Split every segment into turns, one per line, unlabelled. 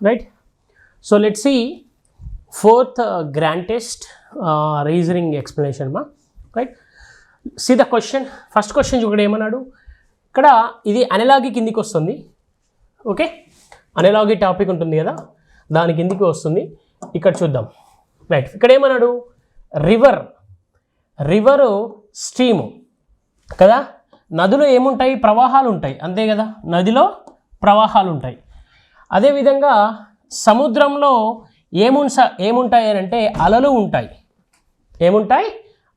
right? So let's see fourth grand test reasoning explanation ma, right? See the question, first question చూడండి ఏమన్నాడు ఇక్కడ, ఇది analogy కిందికి వస్తుంది. ఓకే, అనలాగి టాపిక్ ఉంటుంది కదా, దాని కిందికి వస్తుంది. ఇక్కడ చూద్దాం, రైట్? ఇక్కడ ఏమన్నాడు, రివరు స్ట్రీము కదా, నదిలో ఏముంటాయి, ప్రవాహాలు ఉంటాయి, అంతే కదా, నదిలో ప్రవాహాలు ఉంటాయి. అదేవిధంగా సముద్రంలో ఏముంటాయి అని అంటే అలలు ఉంటాయి. ఏముంటాయి,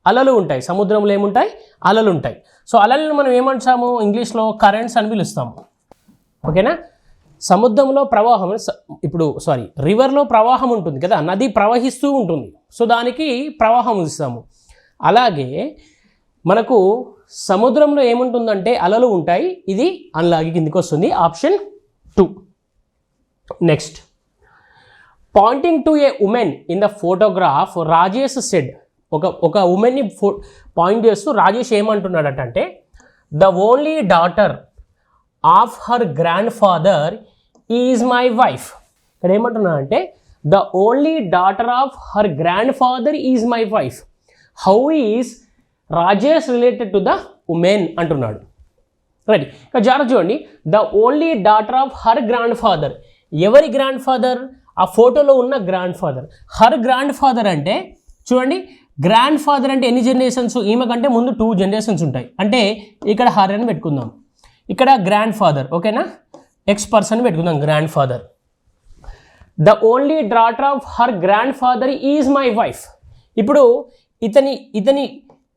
అలలు ఉంటాయి. సముద్రంలో ఏముంటాయి, అలలు ఉంటాయి. సో అలలను మనం ఏమంటాము ఇంగ్లీష్లో, కరెంట్స్ అని పిలుస్తాము. ఓకేనా? సముద్రంలో ప్రవాహం, ఇప్పుడు రివర్లో ప్రవాహం ఉంటుంది కదా, నది ప్రవహిస్తూ ఉంటుంది, సో దానికి ప్రవాహం ఇస్తాము. అలాగే మనకు సముద్రంలో ఏముంటుందంటే అలలు ఉంటాయి, ఇది అనలాగి కిందికి వస్తుంది. Option 2. Next, pointing to a woman in the photograph Rajesh said. ఒక ఉమెన్ని పాయింట్ చేస్తూ రాజేష్ ఏమంటున్నాడటంటే, the only daughter of her grandfather is my wife. ఇక్కడ ఏమంటున్నాడంటే, the only daughter of her grandfather is my wife. How is Rajesh related to the woman అంటున్నాడు. Right, ఇక జాగ్రత్త చూడండి, the only daughter of her grandfather. ఎవరి grandfather? ఆ ఫోటోలో ఉన్న grand father. Her grand father అంటే చూడండి, గ్రాండ్ ఫాదర్ అంటే ఎన్ని జనరేషన్స్, ఈమె కంటే ముందు 2 జనరేషన్స్ ఉంటాయి. అంటే ఇక్కడ హర్ అని పెట్టుకుందాం, ఇక్కడ గ్రాండ్ ఫాదర్. ఓకేనా? ఎక్స్ పర్సన్ పెట్టుకుందాం, grand father. The only daughter of her grandfather is my wife. ఇప్పుడు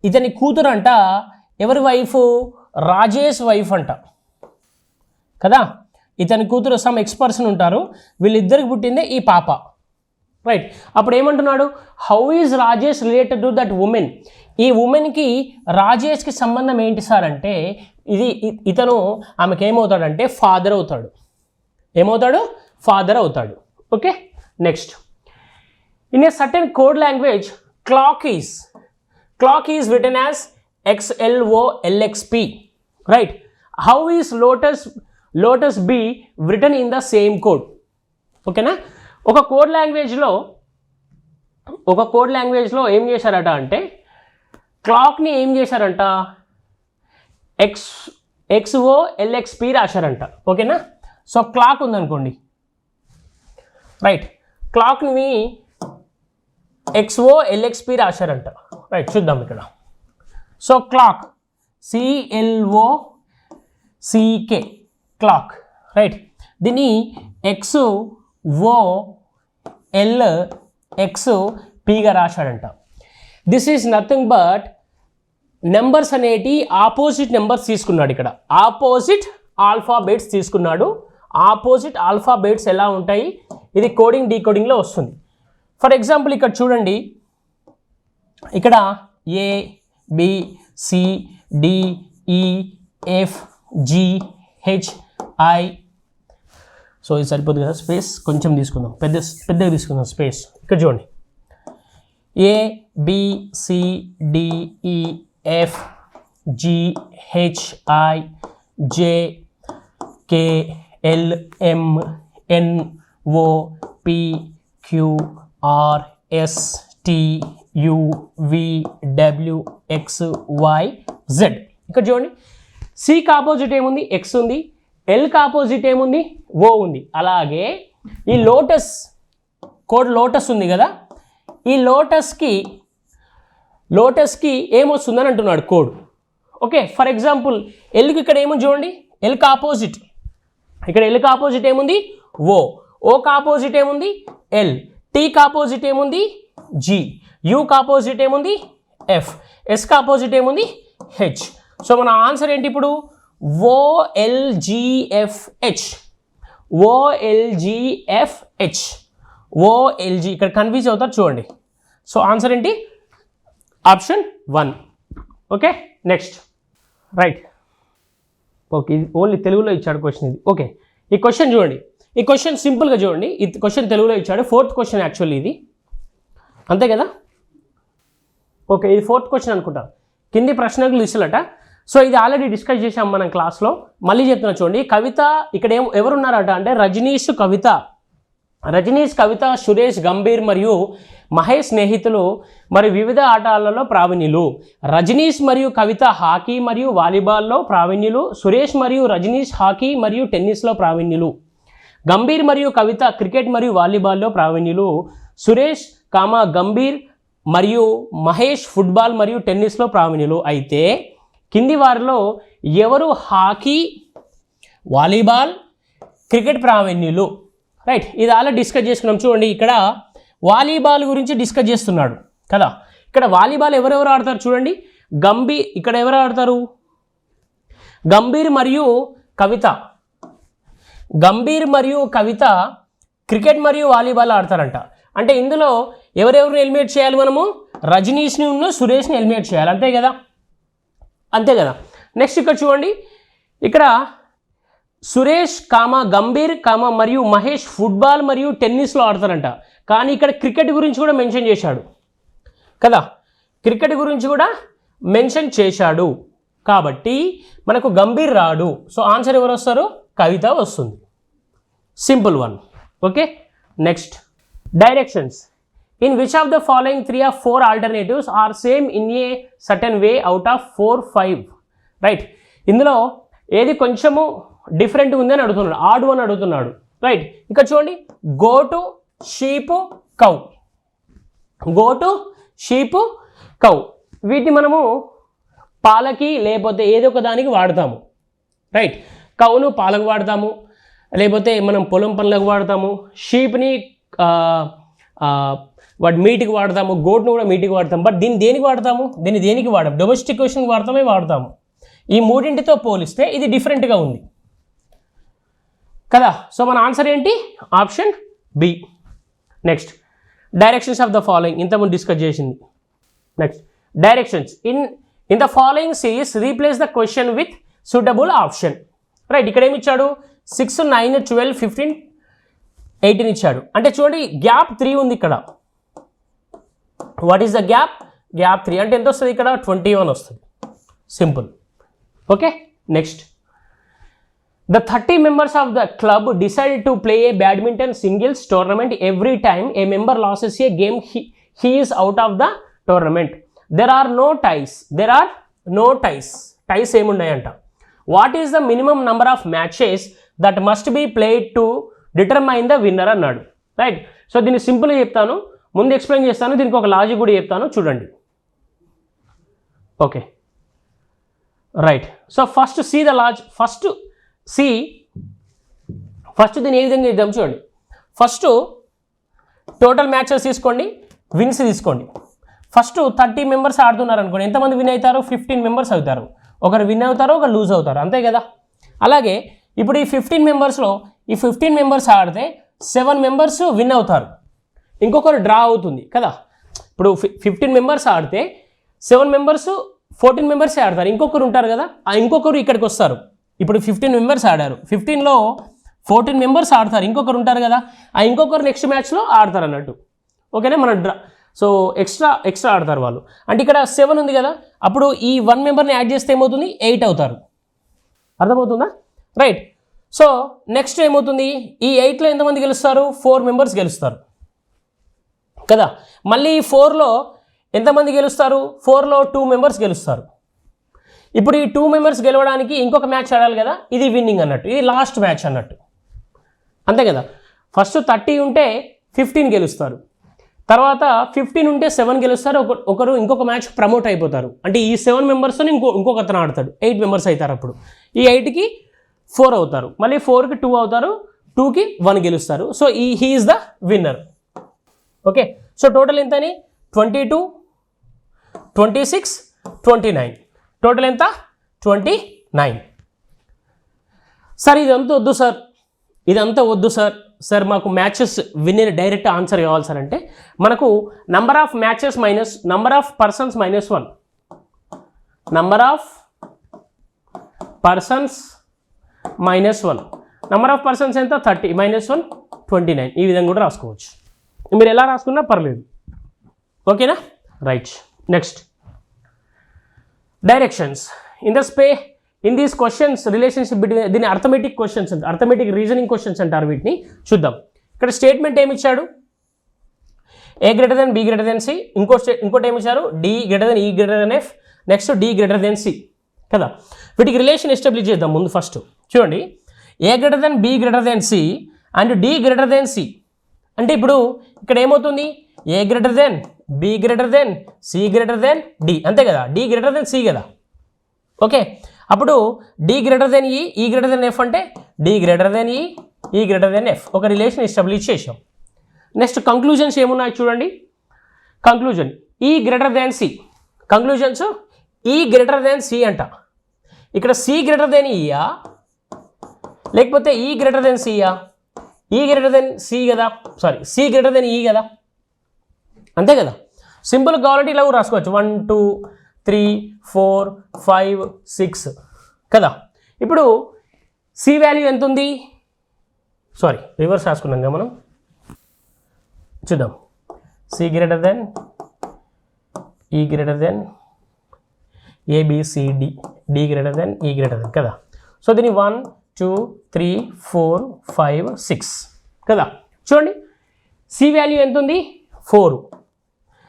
ఇతని కూతురు అంట, ఎవరి వైఫ్? రాజేష్ వైఫ్ అంట కదా. ఇతని కూతురు సమ్ ఎక్స్ పర్సన్ ఉంటారు, వీళ్ళిద్దరికి పుట్టిందే ఈ పాప. రైట్, అప్పుడు ఏమంటున్నాడు, how is Rajesh related to that women. ఈ ఉమెన్కి రాజేష్కి సంబంధం ఏంటి సార్ అంటే, ఇతను ఆమెకి ఏమవుతాడంటే ఫాదర్ అవుతాడు. ఏమవుతాడు? ఫాదర్ అవుతాడు. Okay, next, in a certain code language clock is written as XLOLXP. Right, how is lotus be written in the same code. ఓకేనా? ఒక కోడ్ లాంగ్వేజ్లో ఏం చేశారట అంటే, క్లాక్ని ఏం చేశారంట, XOLXP రాశారంట. ఓకేనా? సో క్లాక్ ఉందనుకోండి, రైట్, క్లాక్ని XOLXP రాశారంట. రైట్, చూద్దాం ఇక్కడ. So clock CLOCK, clock. Right, దీన్ని XOLXPగా రాశాడంట. This is nothing but numbers అనేటి ఆపోజిట్ నెంబర్స్ తీసుకున్నాడు. ఇక్కడ ఆపోజిట్ ఆల్ఫాబెట్స్ తీసుకున్నాడు. ఆపోజిట్ ఆల్ఫాబెట్స్ ఎలా ఉంటాయి, ఇది కోడింగ్ డీకోడింగ్లో వస్తుంది. ఫర్ ఎగ్జాంపుల్ ఇక్కడ చూడండి, ఇక్కడ ABCDEFGHI. సో ఇది సరిపోతుంది కదా, స్పేస్ కొంచెం తీసుకుందాం, పెద్దగా తీసుకుందాం స్పేస్. ఇక్కడ చూడండి, ABCDEFGHIJKLMNOPQRSTUVWXYZ. ఇక్కడ చూడండి, సికి ఆపోజిట్ ఏముంది, ఎక్స్ ఉంది. ఎల్కి ఆపోజిట్ ఏముంది, ఓ ఉంది. అలాగే ఈ కోడ్ లోటస్ ఉంది కదా, ఈ లోటస్కి ఏమొస్తుందని అంటున్నాడు కోడ్. ఓకే, ఫర్ ఎగ్జాంపుల్ ఎల్కి ఇక్కడ ఏముంది చూడండి, ఎల్కి ఆపోజిట్, ఇక్కడ ఎల్కి ఆపోజిట్ ఏముంది, ఓకి ఆపోజిట్ ఏముంది, ఎల్. టీకి ఆపోజిట్ ఏముంది, జి. యూకి ఆపోజిట్ ఏముంది, ఎఫ్. ఎస్కి ఆపోజిట్ ఏముంది, హెచ్. సో మన ఆన్సర్ ఏంటి ఇప్పుడు, OLGFH. ఇక్కడ కన్ఫ్యూజ్ అవుతారు చూడండి. సో ఆన్సర్ ఏంటి, option 1. Okay, next. Right, okay, ఇది ఓన్లీ తెలుగులో ఇచ్చాడు క్వశ్చన్ ఇది. ఓకే, ఈ క్వశ్చన్ చూడండి, ఈ క్వశ్చన్ సింపుల్గా చూడండి. ఈ క్వశ్చన్ తెలుగులో ఇచ్చాడు, 4th క్వశ్చన్ యాక్చువల్లీ ఇది, అంతే కదా. ఓకే, ఇది 4th క్వశ్చన్ అనుకుంటా. కింది ప్రశ్నలు లిస్టులట. సో ఇది ఆల్రెడీ డిస్కస్ చేసాం మనం క్లాస్లో, మళ్ళీ చెప్తున్నా చూడండి. కవిత ఇక్కడ ఎవరున్నారట అంటే రజనీష్, కవిత రజనీష్, కవిత, సురేష్, గంభీర్ మరియు మహేష్ స్నేహితులు మరియు వివిధ ఆటలలో ప్రావీణ్యులు. రజనీష్ మరియు కవిత హాకీ మరియు వాలీబాల్లో ప్రావీణ్యులు. సురేష్ మరియు రజనీష్ హాకీ మరియు టెన్నిస్లో ప్రావీణ్యులు. గంభీర్ మరియు కవిత క్రికెట్ మరియు వాలీబాల్లో ప్రావీణ్యులు. సురేష్ గంభీర్ మరియు మహేష్ ఫుట్బాల్ మరియు టెన్నిస్లో ప్రావీణ్యులు. అయితే కింది వారిలో ఎవరు హాకీ, వాలీబాల్, క్రికెట్ ప్రావీణ్యులు? రైట్, ఇది అలా డిస్కస్ చేసుకున్నాం. చూడండి, ఇక్కడ వాలీబాల్ గురించి డిస్కస్ చేస్తున్నాడు కదా. ఇక్కడ వాలీబాల్ ఎవరెవరు ఆడతారు చూడండి. ఇక్కడ ఎవరు ఆడతారు? గంభీర్ మరియు కవిత. గంభీర్ మరియు కవిత క్రికెట్ మరియు వాలీబాల్ ఆడతారంట. అంటే ఇందులో ఎవరెవరిని ఎలిమినేట్ చేయాలి మనము? రజనీష్ని ఉన్న సురేష్ని ఎలిమినేట్ చేయాలి, అంతే కదా. అంతే కదా. నెక్స్ట్ ఇక్కడ చూడండి, ఇక్కడ సురేష్ గంభీర్ మరియు మహేష్ ఫుట్బాల్ మరియు టెన్నిస్లో ఆడతారంట. కానీ ఇక్కడ క్రికెట్ గురించి కూడా మెన్షన్ చేశాడు కదా. క్రికెట్ గురించి కూడా మెన్షన్ చేశాడు కాబట్టి మనకు గంభీర్ రాడు. సో ఆన్సర్ ఎవరు వస్తారు? కవిత వస్తుంది. Simple one. Okay, next directions. In which of the following 3 or 4 alternatives are same in a certain way out of 4, 5? Right, ఇందులో ఏది కొంచెము డిఫరెంట్ ఉంది అని అడుగుతున్నాడు, ఆడ్ వన్ అడుగుతున్నాడు. రైట్, ఇక్కడ చూడండి, go to, sheep, cow. Go to, sheep, cow. వీటిని మనము పాలకి లేకపోతే ఏదో ఒక దానికి వాడతాము. రైట్, కౌను పాలకు వాడతాము, లేకపోతే మనం పొలం పనులకు వాడతాము. షీప్ని వాటి మీటికి వాడతాము, గోట్ను కూడా మీటికి వాడతాము. బట్ దీన్ని దేనికి వాడతాము? దీన్ని దేనికి వాడము? డొమెస్టికేషన్కి వాడతాము. ఈ మూడింటితో పోలిస్తే ఇది డిఫరెంట్గా ఉంది కదా. సో మన ఆన్సర్ ఏంటి? Option B. Next directions of the following, ఇంతకుముందు డిస్కస్ చేసింది. Next directions. In the following series replace the question with suitable option. Right, ఇక్కడ ఏమి ఇచ్చాడు? 6, 9, 12, 15, 18 ఇచ్చాడు. అంటే చూడండి, గ్యాప్ 3 ఉంది ఇక్కడ. What is the gap? Gap 3 అంటే ఎంత వస్తుంది? ఇక్కడ 21 వస్తుంది. Simple. Okay, next. The 30 members of the club decided to play a badminton singles tournament every time a member loses a game he is out of the tournament. There are no ties. Ties ఏమున్నాయంట? What is the minimum number of matches that must be played to determine the winner అన్నాడు. Right, so దీన్ని సింపుల్గా చెప్తాను, ముందు explain చేస్తాను, దీనికి ఒక logic కూడా చెప్తాను, చూడండి. Okay, right. సో ఫస్ట్ దీన్ని ఏ విధంగా ఇద్దాం చూడండి. ఫస్ట్ టోటల్ మ్యాచెస్ తీసుకోండి, విన్స్ తీసుకోండి. ఫస్ట్ 30 మెంబర్స్ ఆడుతున్నారు అనుకోండి, ఎంతమంది విన్ అవుతారు? 15 మెంబర్స్ అవుతారు. ఒకరు విన్ అవుతారు, ఒకరు లూజ్ అవుతారు, అంతే కదా. అలాగే ఇప్పుడు ఈ 15 మెంబర్స్లో ఈ 15 మెంబర్స్ ఆడితే 7 మెంబర్స్ విన్ అవుతారు, ఇంకొకరు డ్రా అవుతుంది కదా. ఇప్పుడు 15 మెంబర్స్ ఆడితే 7 మెంబర్స్ 14 మెంబర్సే ఆడతారు, ఇంకొకరు ఉంటారు కదా, ఆ ఇంకొకరు ఇక్కడికి వస్తారు. ఇప్పుడు 15 మెంబర్స్ ఆడారు, 15లో 14 మెంబర్స్ ఆడతారు, ఇంకొకరు ఉంటారు కదా, ఆ ఇంకొకరు నెక్స్ట్ మ్యాచ్లో ఆడతారు అన్నట్టు. ఓకేనా, మన డ్రా. సో ఎక్స్ట్రా ఆడతారు వాళ్ళు. అంటే ఇక్కడ 7 ఉంది కదా, అప్పుడు ఈ 1 మెంబర్ని యాడ్ చేస్తే ఏమవుతుంది? 8 అవుతారు. అర్థమవుతుందా? రైట్. సో నెక్స్ట్ ఏమవుతుంది? ఈ 8లో ఎంతమంది గెలుస్తారు? 4 మెంబర్స్ గెలుస్తారు కదా. మళ్ళీ ఈ 4లో ఎంతమంది గెలుస్తారు? 4లో 2 మెంబర్స్ గెలుస్తారు. ఇప్పుడు ఈ 2 మెంబర్స్ గెలవడానికి ఇంకొక మ్యాచ్ ఆడాలి కదా, ఇది విన్నింగ్ అన్నట్టు, ఇది లాస్ట్ మ్యాచ్ అన్నట్టు, అంతే కదా. ఫస్ట్ 30 ఉంటే 15 గెలుస్తారు, తర్వాత 15 ఉంటే 7 గెలుస్తారు, ఒకరు ఇంకొక మ్యాచ్ ప్రమోట్ అయిపోతారు. అంటే ఈ 7 మెంబర్స్తో ఇంకొక అతను ఆడతాడు, 8 మెంబర్స్ అవుతారు. అప్పుడు ఈ 8కి 4 అవుతారు, మళ్ళీ 4కి 2 అవుతారు, 2కి 1 గెలుస్తారు. So he is the winner. Okay, so total ఎంత అని? 22, 26, 29. టోటల్ ఎంత? 29. సార్ ఇదంతా వద్దు సార్, ఇదంతా వద్దు సార్, సార్ మాకు మ్యాచెస్ విన్ డైరెక్ట్ ఆన్సర్ కావాలి సార్ అంటే, మనకు number of matches minus number of persons -1, number of persons -1, number of persons ఎంత? 30 -1 29. ఈ విధంగా కూడా రాసుకోవచ్చు, మీరు ఎలా రాసుకున్నా పర్లేదు. ఓకేనా, right. Next directions. In these questions relationship between, దీని arithmetic questions, arithmetic reasoning questions అంటారు వీటిని. చూద్దాం. ఇక్కడ స్టేట్మెంట్ ఏమి ఇచ్చాడు, A greater than B greater than C, ఇంకోటి ఏమి ఇచ్చారు, D greater than E greater than F, next D greater than C కదా. వీటికి రిలేషన్ ఎస్టాబ్లిష్ చేద్దాం ముందు. ఫస్ట్ చూడండి, A greater than B greater than C and D greater than C అంటే ఇప్పుడు ఇక్కడ ఏమవుతుంది, A greater than B greater than C greater than D, అంతే కదా, డి గ్రేటర్ దెన్ సి కదా. ఓకే, అప్పుడు D greater than E greater than F అంటే D greater than E greater than F, ఒక రిలేషన్ ఎస్టాబ్లిష్ చేసాం. Next conclusions ఏమున్నాయి చూడండి. Conclusion E greater than C, conclusions E greater than C అంట. ఇక్కడ C greater then ఈయా లేకపోతే ఈ greater then సియా, ఈ గ్రేటర్ దెన్ సి కదా, సారీ సి గ్రేటర్ దెన్ ఈ కదా, అంతే కదా. సింపుల్ కావాలంటే ఇలా రాసుకోవచ్చు, 1 2 3 4 5 6 కదా. ఇప్పుడు సి వాల్యూ ఎంత ఉంది, సారీ రివర్స్ రాసుకున్నాం కదా మనం, చూద్దాం. C greater than E greater than A B C D, D greater than E greater than కదా. సో దీన్ని 1 2 3 4 5 6 కదా. చూడండి సి వాల్యూ ఎంత ఉంది 4,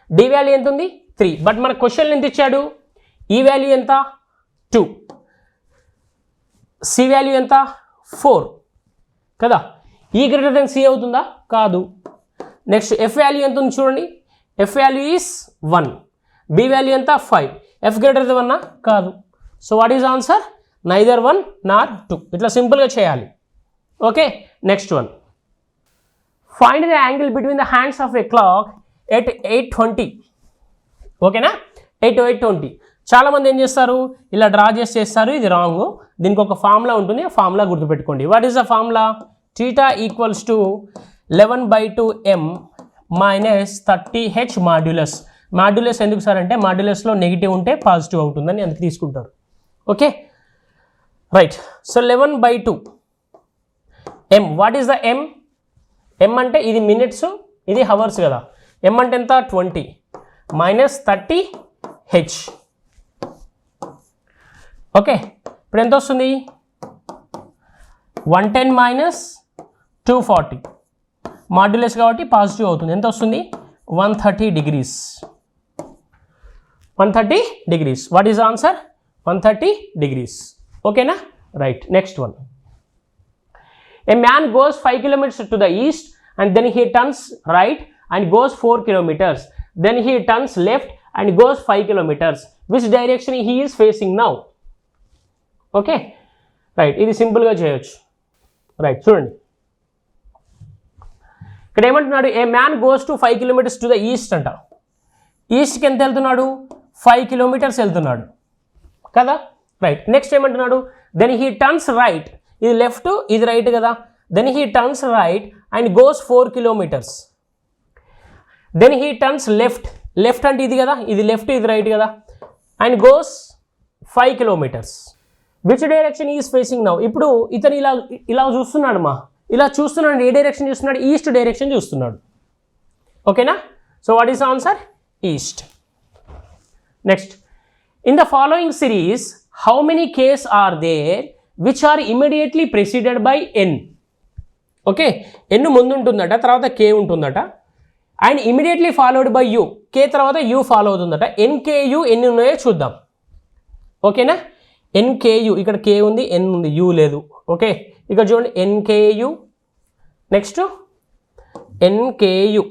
డి వాల్యూ ఎంత ఉంది 3, బట్ మన క్వశ్చన్ ఎంత ఇచ్చాడు, ఈ వాల్యూ ఎంత 2, సి వాల్యూ ఎంత 4 కదా. ఈ గ్రేటర్ దెన్ సి అవుతుందా, కాదు. నెక్స్ట్ ఎఫ్ వాల్యూ ఎంత ఉంది చూడండి, F value is 1, B value ఎంత 5, ఎఫ్ గ్రేటర్ దెన్ 1 కాదు. So what is answer, neither 1 nor 2. ఇట్లా సింపుల్గా చేయాలి. Okay, next one, find the angle between the hands of a clock at 8:20. ఓకేనా, 8 to 8:20. చాలామంది ఏం చేస్తారు, ఇలా డ్రా చేస్తారు, ఇది రాంగ్. దీనికి ఒక ఫార్ములా ఉంటుంది, ఆ ఫార్ములా గుర్తుపెట్టుకోండి. What is the formula, theta equals to 11/2m minus 30h modulus. Modulus ఎందుకు సార్ అంటే మాడ్యులస్లో నెగిటివ్ ఉంటే పాజిటివ్ అవుతుందని అందుకు తీసుకుంటారు. Okay right. So 11/2m, what is the m, m అంటే ఇది మినిట్స్, ఇది హవర్స్ కదా. m అంటే ఎంత 20 మైనస్ 30h. ఓకే, ఇప్పుడు ఎంత వస్తుంది, 110 మైనస్ 240, మాడ్యులస్ కాబట్టి పాజిటివ్ అవుతుంది. ఎంత వస్తుంది, 130 degrees. 130 degrees. What is answer, 130 degrees. ఓకేనా, right. Next one, a man goes 5 kilometers to the east and then he turns right and goes 4 kilometers. Then he turns left and goes 5 kilometers. Which direction he is facing now? Okay right, ఇది సింపుల్గా చేయొచ్చు. Right, చూడండి ఇక్కడ ఏమంటున్నాడు, a man goes to 5 kilometers to the east అంట. ఈస్ట్కి ఎంత వెళ్తున్నాడు, 5 kilometers వెళ్తున్నాడు కదా. రైట్, నెక్స్ట్ ఏమంటున్నాడు, దెన్ హీ టర్న్స్ రైట్, ఇది లెఫ్ట్ ఇది రైట్ కదా. Then he turns right and goes 4 kilometers. Then he turns left, left అంటే ఇది కదా, ఇది లెఫ్ట్ ఇది రైట్ కదా, and goes 5 kilometers. Which direction is facing now. ఇప్పుడు ఇతను ఇలా చూస్తున్నాడు ఇలా చూస్తున్నాడు, ఏ డైరెక్షన్ చూస్తున్నాడు, ఈస్ట్ డైరెక్షన్ చూస్తున్నాడు. ఓకేనా, so what is answer, east. Next, in the following series how many K's are there which are immediately preceded by N. Okay, N ముందు ఉంటుందట, తర్వాత కే ఉంటుందట, and immediately followed by U, K తర్వాత U follow అవుతుందట. ఎన్కేయు ఎన్ని ఉన్నాయో చూద్దాం. ఓకేనా, ఎన్కేయు, ఇక్కడ కే ఉంది, ఎన్ ఉంది, యూ లేదు. ఓకే, ఇక్కడ చూడండి ఎన్కేయు, నెక్స్ట్ ఎన్కేయు,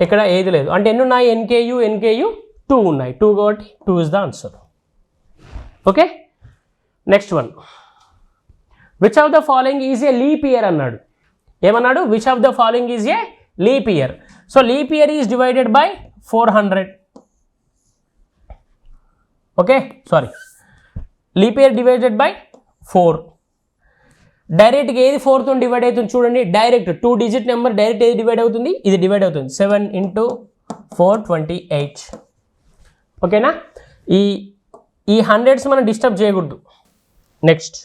ఇక్కడ ఏది లేదు అంటే ఎన్ని ఉన్నాయి, ఎన్కేయు 2 ఉన్నాయి, 2 కాబట్టి 2 is the answer. Okay, next one, which of the following is a leap year అన్నాడు. ఏమన్నాడు, which of the following is a leap year. So leap year is divided by 400. Okay, sorry, leap year divided by 4. డైరెక్ట్గా ఏది 4తో divide అవుతుంది చూడండి, direct 2 digit number direct ఏది divide అవుతుంది, ఇది divide అవుతుంది. 7 into 4 28. ఓకేనా, ఈ హండ్రెడ్స్ మనం డిస్టర్బ్ చేయకూడదు. Next,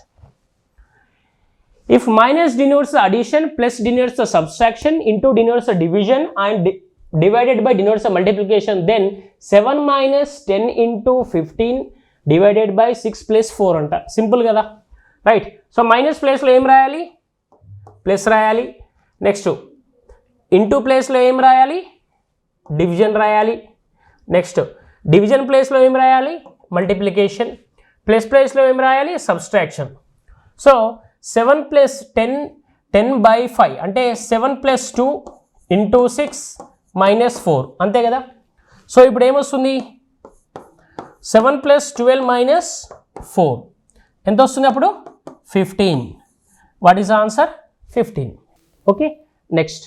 if minus denotes the addition, plus denotes the subtraction, into denotes the division and divided by denotes the multiplication, then 7 minus 10 into 15 divided by 6 plus 4 అంట. Simple కదా, right. So minus ప్లేస్లో ఏం రాయాలి, plus రాయాలి, next into ప్లేస్లో ఏం రాయాలి, division రాయాలి. నెక్స్ట్ డివిజన్ ప్లేస్లో ఏం రాయాలి, మల్టిప్లికేషన్. ప్లస్ ప్లేస్లో ఏం రాయాలి, సబ్స్ట్రాక్షన్. సో 7 + 10 10/5 అంటే 7 + 2 × 6 - 4 అంతే కదా. సో ఇప్పుడు ఏమొస్తుంది, 7 + 12 - 4 ఎంత వస్తుంది అప్పుడు 15. What is the answer 15. Okay. Next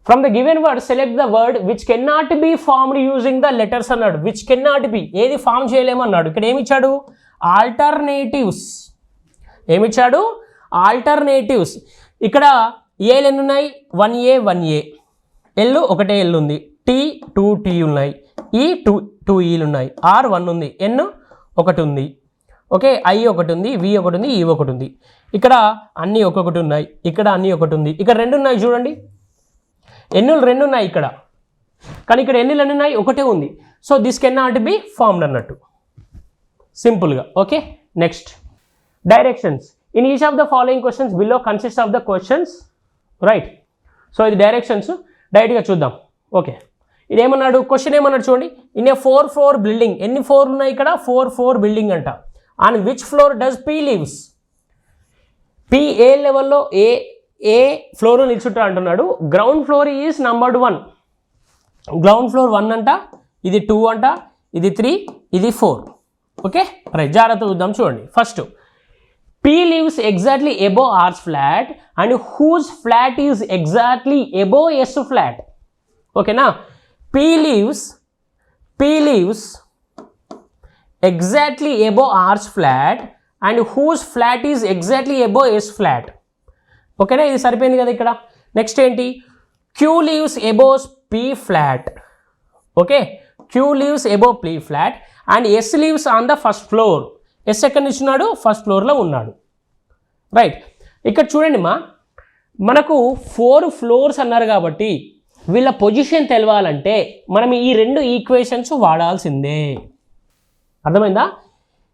from the given word select the word which can not be formed using the letters అన్నాడు. విచ్ కెన్ నాట్ బి ఏది ఫామ్ చేయలేమన్నాడు. ఇక్కడ ఏమిచ్చాడు, ఆల్టర్నేటివ్స్. ఏమిచ్చాడు, ఆల్టర్నేటివ్స్. ఇక్కడ ఏలు ఎన్ని ఉన్నాయి, 1A 1A, ఎల్ ఒకటే L ఉంది, tea 2T ఉన్నాయి, ఈ 2Eలు ఉన్నాయి, R 1 ఉంది, N 1 ఉంది. ఓకే, I 1 ఉంది, V 1 ఉంది, E 1 ఉంది. ఇక్కడ అన్నీ ఒక్కొక్కటి ఉన్నాయి, ఇక్కడ అన్నీ ఒకటి ఉంది, ఇక్కడ 2 ఉన్నాయి చూడండి. ఎన్నులు 2 ఉన్నాయి ఇక్కడ, కానీ ఇక్కడ ఎన్నులు ఎన్ని ఉన్నాయి, ఒకటే ఉంది. So this can not be formed అన్నట్టు సింపుల్గా. Okay. Next directions. In each of the following questions below consist of the questions, right. So ఇది డైరెక్షన్స్ డైరెక్ట్గా చూద్దాం. ఓకే, ఇదేమన్నాడు, క్వశ్చన్ ఏమన్నాడు చూడండి. ఇన్ ఏ 4 floor బిల్డింగ్, ఎన్ని 4 ఉన్నాయి ఇక్కడ, 4 floor బిల్డింగ్ అంట. On which floor does P lives. P ఏ లెవెల్లో ఏ ఫ్లోర్ నిల్చుంటా అంటున్నాడు. Ground floor is numbered 1. Ground floor 1 అంట, ఇది 2 అంట, ఇది 3, ఇది 4. ఓకే రైట్, జాగ్రత్త చూద్దాం చూడండి. First P lives exactly above R's flat and whose flat is exactly above S flat. ఓకేనా, P lives exactly above R's flat and whose flat is exactly above S flat. ఓకేనా, ఇది సరిపోయింది కదా ఇక్కడ. Next ఏంటి, Q lives above P flat. Okay, Q lives above P flat and S lives on the first floor. S ఎక్కడ ఇచ్చినాడు, first ఫ్లోర్లో ఉన్నాడు. రైట్, ఇక్కడ చూడండి మనకు 4 floors అన్నారు కాబట్టి వీళ్ళ పొజిషన్ తెలవాలంటే మనం ఈ 2 ఈక్వేషన్స్ వాడాల్సిందే. అర్థమైందా.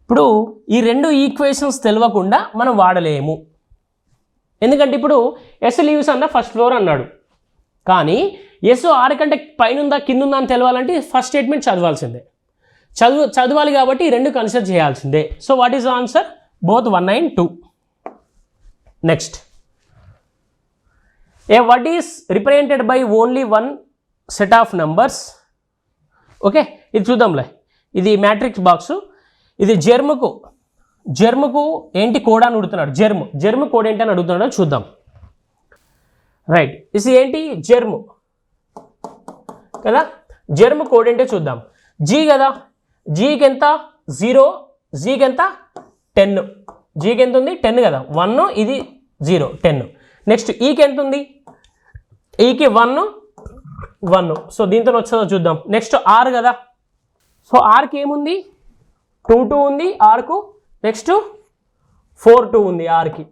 ఇప్పుడు ఈ 2 ఈక్వేషన్స్ తెలియకుండా మనం వాడలేము. ఎందుకంటే ఇప్పుడు ఎస్ లీవ్స్ అన్న ఫస్ట్ ఫ్లోర్ అన్నాడు, కానీ ఎస్ 6 కంటే పైన ఉందా కింద ఉందా అని తెలవాలంటే ఫస్ట్ స్టేట్మెంట్ చదవాల్సిందే. చదవాలి కాబట్టి ఈ 2 కన్సిడర్ చేయాల్సిందే. So what is the answer, both 1 and 2. Next, A word is represented by only 1 set of numbers. Okay, ఇది చూద్దాంలే. ఇది మ్యాట్రిక్స్ బాక్సు. ఇది జెర్మ్కు ఏంటి కోడ్ అని అడుగుతున్నాడు. జెర్మ్ కోడ్ ఏంటి అని అడుగుతున్నాడు, చూద్దాం. రైట్, ఇది ఏంటి, జెర్మ్ కదా. జెర్మ్ కోడ్ ఏంటో చూద్దాం. జీ కదా, జీకి ఎంత 0, జీకి ఎంత 10, జీకి ఎంత ఉంది 10 కదా, 1 ఇది 0 10. నెక్స్ట్ ఈకి ఎంత ఉంది, ఈకి 1. సో దీంతో వచ్చేదో చూద్దాం. నెక్స్ట్ ఆర్ కదా, సో ఆర్కి ఏముంది 2 ఉంది ఆర్కు, నెక్స్ట్ 4 ఉంది ఆర్కి.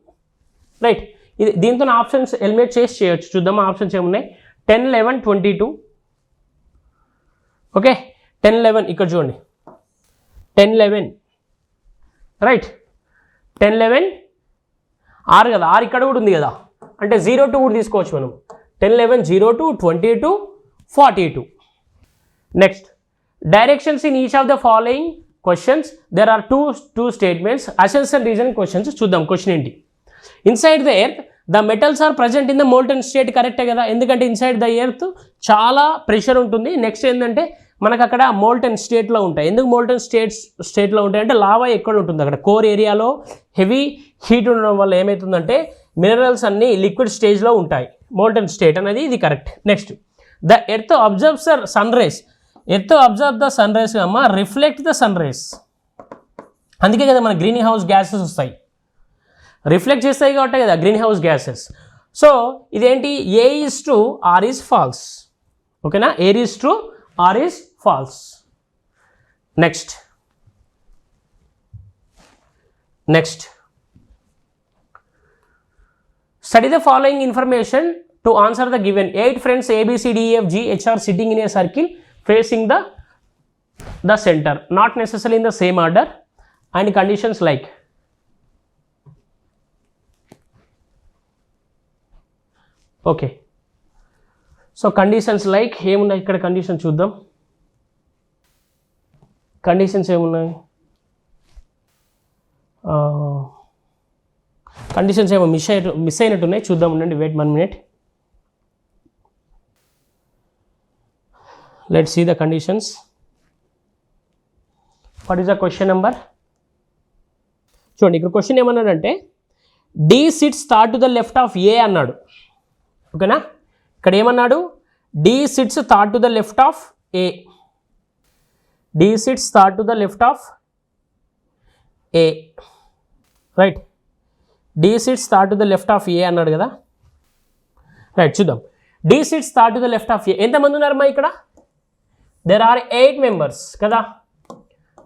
రైట్, ఇది దీంతో ఆప్షన్స్ ఎలిమినేట్ చేసి చేయొచ్చు. చూద్దాం ఆప్షన్స్ ఏమున్నాయి. 10 11 22. ఓకే, 10 11 ఇక్కడ చూడండి, 10 11 రైట్, 10 11 ఆర్ కదా, ఆర్ ఇక్కడ కూడా ఉంది కదా, అంటే 0 2 కూడా తీసుకోవచ్చు మనం. 10 11 0 2 22 42. Next, directions in each of the following questions there are two statements. Assertion reason questions చూద్దాం. క్వశ్చన్ ఏంటి, inside the earth the metals are present in the molten state. కరెక్టే కదా, ఎందుకంటే ఇన్సైడ్ ద ఎర్త్ చాలా ప్రెషర్ ఉంటుంది. Next ఏంటంటే మనకు అక్కడ మోల్టన్ స్టేట్లో ఉంటాయి. ఎందుకు మోల్టన్ స్టేట్లో ఉంటాయి అంటే లావా ఎక్కడ ఉంటుంది అక్కడ, కోర్ ఏరియాలో హెవీ హీట్ ఉండడం వల్ల ఏమవుతుందంటే మినరల్స్ అన్నీ లిక్విడ్ స్టేజ్లో ఉంటాయి. మోల్టన్ స్టేట్ అనేది ఇది correct. Next, the earth observes sun rays. Earth observe the sun rays అమ్మ, రిఫ్లెక్ట్ ద సన్ రేస్. అందుకే కదా మన గ్రీన్ హౌస్ గ్యాసెస్ వస్తాయి, రిఫ్లెక్ట్ చేస్తాయి కాబట్టి కదా గ్రీన్ హౌస్ గ్యాసెస్. సో ఇదేంటి, A is true or is false. ఓకేనా, A is true or is false. Next study the following information to answer the given. 8 friends A, B, C, D, E, F, G, H are sitting in a circle facing the center, not necessarily in the same order, and conditions like okay, so conditions like ఏమున్నాయి ఇక్కడ condition చూద్దాం. Conditions ఏమున్నాయి, conditions ఏమో miss అయినట్టున్నాయి, చూద్దాం ఉండండి, wait 1 minute. Let's see the conditions. What is the question number? చూడండి ఇక్కడ question ఏమన్నాడంటే డి సిట్స్ థాట్ టు ద లెఫ్ట్ ఆఫ్ ఏ అన్నాడు. ఓకేనా, ఇక్కడ ఏమన్నాడు, డి సిట్స్ థాట్ to the left of A, D sits థాట్ to the left of A, right. D sits థాట్ టు ద లెఫ్ట్ ఆఫ్ ఏ అన్నాడు కదా, రైట్. చూద్దాం, డి సిట్స్ థాట్ టు ద లెఫ్ట్ ఆఫ్ ఏ. ఎంతమంది ఉన్నారమ్మా ఇక్కడ? దెర్ ఆర్ 8 members కదా.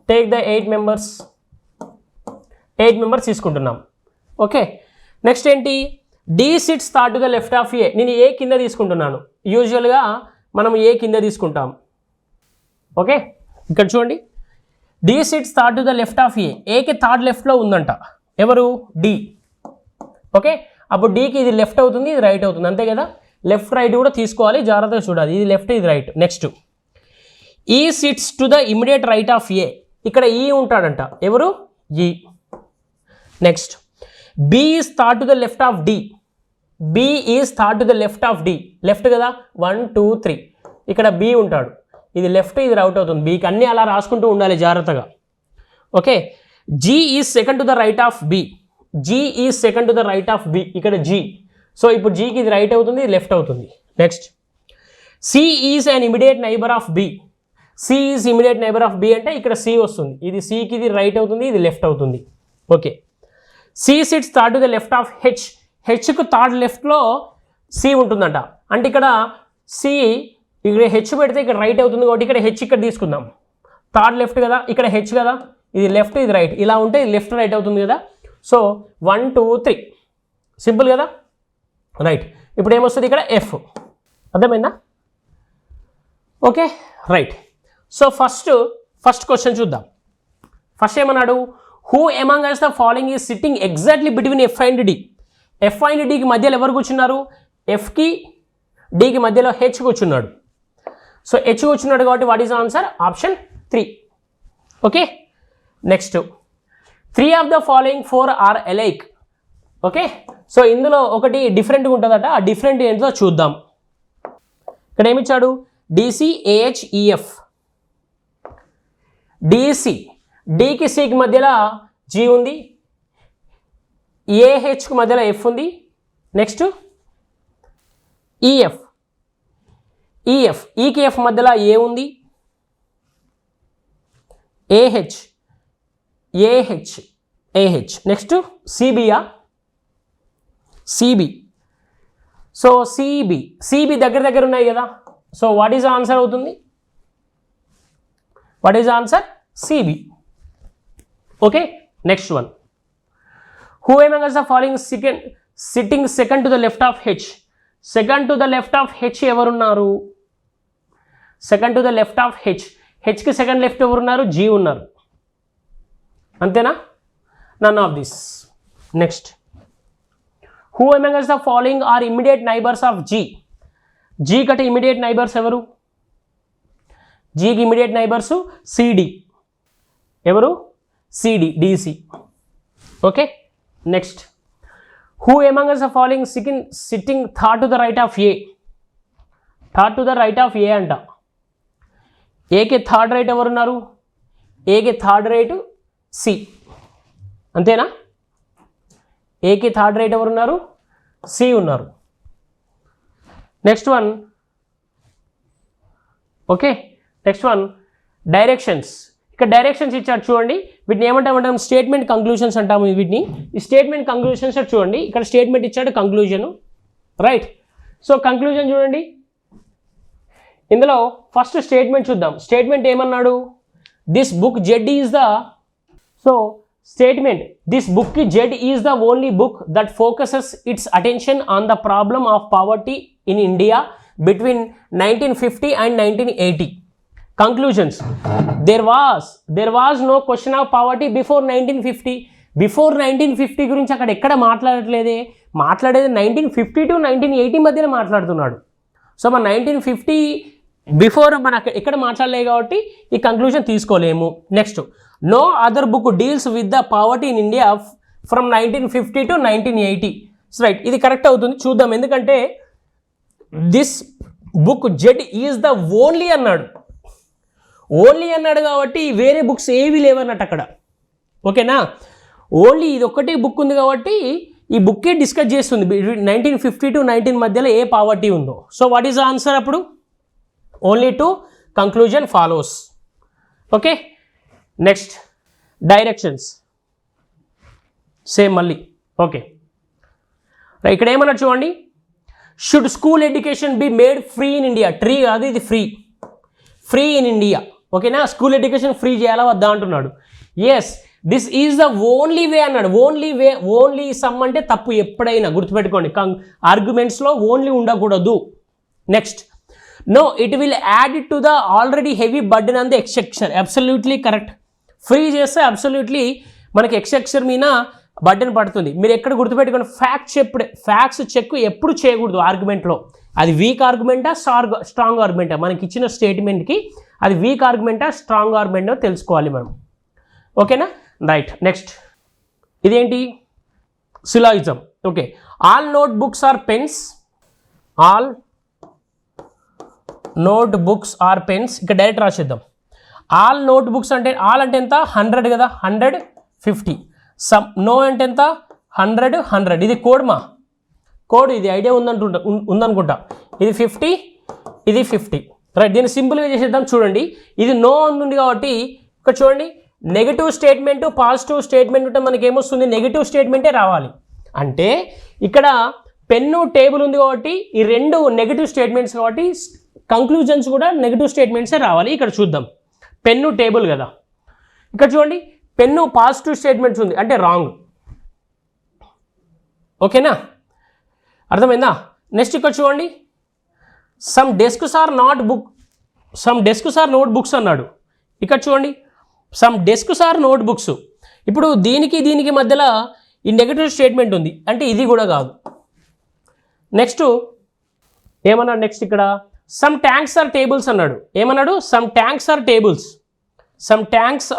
టేక్ ద 8 members, 8 members తీసుకుంటున్నాం. ఓకే, నెక్స్ట్ ఏంటి, డి సిట్స్ థాట్ to the left of A. నేను ఏ కింద తీసుకుంటున్నాను, యూజువల్గా మనం ఏ కింద తీసుకుంటాం. ఓకే, ఇక్కడ చూడండి, డి సిట్స్ థాట్ to the left of A. ఏకి థర్డ్ లెఫ్ట్లో ఉందంట, ఎవరు? డి. ఓకే, అప్పుడు డీకి ఇది లెఫ్ట్ అవుతుంది, ఇది రైట్ అవుతుంది, అంతే కదా. లెఫ్ట్ రైట్ కూడా తీసుకోవాలి, జాగ్రత్తగా చూడాలి, ఇది లెఫ్ట్ ఇది right. Next E sits to the immediate right of A. ఇక్కడ ఈ ఉంటాడంట, ఎవరు? ఈ. నెక్స్ట్ బి ఈజ్ థాట్ to the left of D. B is థాట్ to the left of D, left కదా, 1 2 3. ఇక్కడ బి ఉంటాడు, ఇది లెఫ్ట్ ఇది రైట్ అవుతుంది. బీకి అన్నీ అలా రాసుకుంటూ ఉండాలి జాగ్రత్తగా. Okay, G is second to the right of B. G is second to the right of B, ఇక్కడ జీ. సో ఇప్పుడు జీకి ఇది రైట్ అవుతుంది, ఇది లెఫ్ట్ అవుతుంది. Next C is an immediate neighbour of B. C is immediate neighbour of B అంటే ఇక్కడ C వస్తుంది, ఇది సికి ఇది రైట్ అవుతుంది, ఇది లెఫ్ట్ అవుతుంది. ఓకే, సి సిట్స్ థాట్ to the left of H. హెచ్కు థర్డ్ లెఫ్ట్లో సి ఉంటుందంట, అంటే ఇక్కడ సి ఇక్కడ హెచ్ పెడితే ఇక్కడ రైట్ అవుతుంది కాబట్టి ఇక్కడ హెచ్ ఇక్కడ తీసుకుందాం. థర్డ్ లెఫ్ట్ కదా, ఇక్కడ హెచ్ కదా, ఇది లెఫ్ట్ ఇది రైట్, ఇలా ఉంటే ఇది లెఫ్ట్ రైట్ అవుతుంది కదా. సో 1 2 3 సింపుల్ కదా, రైట్. ఇప్పుడు ఏమొస్తుంది ఇక్కడ ఎఫ్, అర్థమైందా? Okay, right. So first question చూద్దాం. ఫస్ట్ ఏమన్నాడు, who among us the following is sitting exactly between F and D. F and డికి మధ్యలో ఎవరు కూర్చున్నారు? ఎఫ్కి డికి మధ్యలో హెచ్ కూర్చున్నాడు. సో హెచ్ కూర్చున్నాడు కాబట్టి what is answer? Option 3. Okay, next 3 of the following 4 are alike. Okay, so ఇందులో ఒకటి డిఫరెంట్గా ఉంటుందట, ఆ డిఫరెంట్ ఏంటో చూద్దాం. ఇక్కడ ఏమిచ్చాడు? DC AH EF. డిసి డికి సికి మధ్యలో జీ ఉంది, ఏహెచ్కి మధ్యలో ఎఫ్ ఉంది. నెక్స్ట్ ఈఎఫ్, ఈఎఫ్ ఈకి ఎఫ్ మధ్యలో ఏ ఉంది, ఏహెచ్ ఏహెచ్ ఏహెచ్. నెక్స్ట్ సిబియా, సిబి. సో సిబి సిబి దగ్గర ఉన్నాయి కదా. సో వాట్ ఈజ్ ఆన్సర్ అవుతుంది? What is answer? CB. Okay, next one, who among us the following sitting second to the left of H. Second to the left of H ఎవరున్నారు? Second to the left of H, హెచ్కి second left ఎవరున్నారు? G ఉన్నారు, అంతేనా? None of this. Next who among us the following are immediate neighbours of G. G కటి immediate neighbours ఎవరు? జీకి immediate neighbours CD. ఎవరు? CD, DC. Okay, next who among us the following sitting thought to the right of A. Thought to the right of ఏ అంట. ఏకి third right ఎవరున్నారు? ఏకి third right C, అంతేనా? ఏకి third right ఎవరున్నారు? C ఉన్నారు. Next one, okay, next one directions. ఇక్కడ directions ఇచ్చారు చూడండి, వీటిని ఏమంటామంటాం? స్టేట్మెంట్ కంక్లూషన్స్ అంటాము వీటిని. ఈ స్టేట్మెంట్ కంక్లూషన్స్ చూడండి, ఇక్కడ స్టేట్మెంట్ ఇచ్చాడు, కంక్లూజన్, రైట్. సో కంక్లూజన్ చూడండి, ఇందులో ఫస్ట్ స్టేట్మెంట్ చూద్దాం. స్టేట్మెంట్ ఏమన్నాడు? This book Z is the, so statement this book Z is the only book that focuses it's attention on the problem of poverty in India between 1950 and 1980. Conclusions: there was no question of poverty before 1950. Before 1950 గురించి అక్కడ ఎక్కడ మాట్లాడట్లేదే, మాట్లాడేది 1950 to 1980 మధ్యలో మాట్లాడుతున్నాడు. So మన 1950 before మన ఎక్కడ మాట్లాడలేదు కాబట్టి ఈ కంక్లూజన్ తీసుకోలేము. Next, no other book deals with the poverty in India from 1950 to 1980. Right, ఇది కరెక్ట్ అవుతుంది. చూద్దాం, ఎందుకంటే this book Z is the only అన్నాడు. ఓన్లీ అన్నాడు కాబట్టి వేరే బుక్స్ ఏవి లేవన్నట్టు అక్కడ. ఓకేనా, ఓన్లీ ఇది ఒక్కటే బుక్ ఉంది కాబట్టి ఈ బుక్కే డిస్కస్ చేస్తుంది 1950 to 19 మధ్యలో ఏ పావర్టీ ఉందో. So what is the answer అప్పుడు? Only 2 conclusion follows. Okay, next directions same మళ్ళీ. ఓకే, ఇక్కడ ఏమన్నా చూడండి, should school education be made free in India. Tree కాదు ఇది, ఫ్రీ ఇన్ ఇండియా. ఓకేనా, స్కూల్ ఎడ్యుకేషన్ ఫ్రీ చేయాలా వద్దా అంటున్నాడు. Yes, this is the only way అన్నాడు. ఓన్లీ సమ్ అంటే తప్పు ఎప్పుడైనా గుర్తుపెట్టుకోండి, ఆర్గ్యుమెంట్స్లో ఓన్లీ ఉండకూడదు. Next, no it will add to the already heavy burden on the exchequer. Absolutely correct. Free చేస్తే అబ్సల్యూట్లీ మనకి ఎక్స్చెక్చర్ మీద బర్డెన్ పడుతుంది. మీరు ఎక్కడ గుర్తుపెట్టుకోండి, ఫ్యాక్ట్స్ చెక్ ఎప్పుడు చేయకూడదు ఆర్గ్యుమెంట్లో. అది వీక్ ఆర్గ్యుమెంటా స్ట్రాంగ్ ఆర్గ్యుమెంటా, మనకి ఇచ్చిన స్టేట్మెంట్కి అది వీక్ ఆర్గ్యుమెంటా స్ట్రాంగ్ ఆర్గ్యుమెంటో తెలుసుకోవాలి మనం. ఓకేనా, రైట్. నెక్స్ట్, ఇదేంటి? Syllogism. Okay, all notebooks are pens. All notebooks are pens. ఇక్కడ డైరెక్ట్ రాసేద్దాం. ఆల్ నోట్ బుక్స్ అంటే ఆల్ అంటే ఎంత? 100 కదా, 150. సమ్ నో అంటే ఎంత? 100. ఇది కోడ్ ఇది ఐడియా ఉందనుకుంటా. ఇది 50, ఇది 50. రైట్, దీన్ని సింపుల్గా చేసేద్దాం. చూడండి, ఇది నో ఉంది కాబట్టి ఇక్కడ చూడండి, నెగిటివ్ స్టేట్మెంట్ పాజిటివ్ స్టేట్మెంట్ ఉంటే మనకి ఏమొస్తుంది? నెగిటివ్ స్టేట్మెంటే రావాలి. అంటే ఇక్కడ పెన్ను టేబుల్ ఉంది కాబట్టి ఈ రెండు నెగిటివ్ స్టేట్మెంట్స్ కాబట్టి కంక్లూజన్స్ కూడా నెగిటివ్ స్టేట్మెంట్సే రావాలి. ఇక్కడ చూద్దాం, పెన్ను టేబుల్ కదా, ఇక్కడ చూడండి పెన్ను పాజిటివ్ స్టేట్మెంట్స్ ఉంది అంటే రాంగ్. ఓకేనా, అర్థమైందా? నెక్స్ట్ ఇక్కడ చూడండి, some desks are notebooks అన్నాడు. ఇక్కడ చూడండి, some desks are notebooks. ఇప్పుడు దీనికి మధ్యలో ఈ నెగటివ్ స్టేట్మెంట్ ఉంది అంటే ఇది కూడా కాదు. నెక్స్ట్ ఏమన్నాడు? నెక్స్ట్ ఇక్కడ సమ్ ట్యాంక్స్ ఆర్ టేబుల్స్ అన్నాడు. ఏమన్నాడు? Some tanks are tables. Some tanks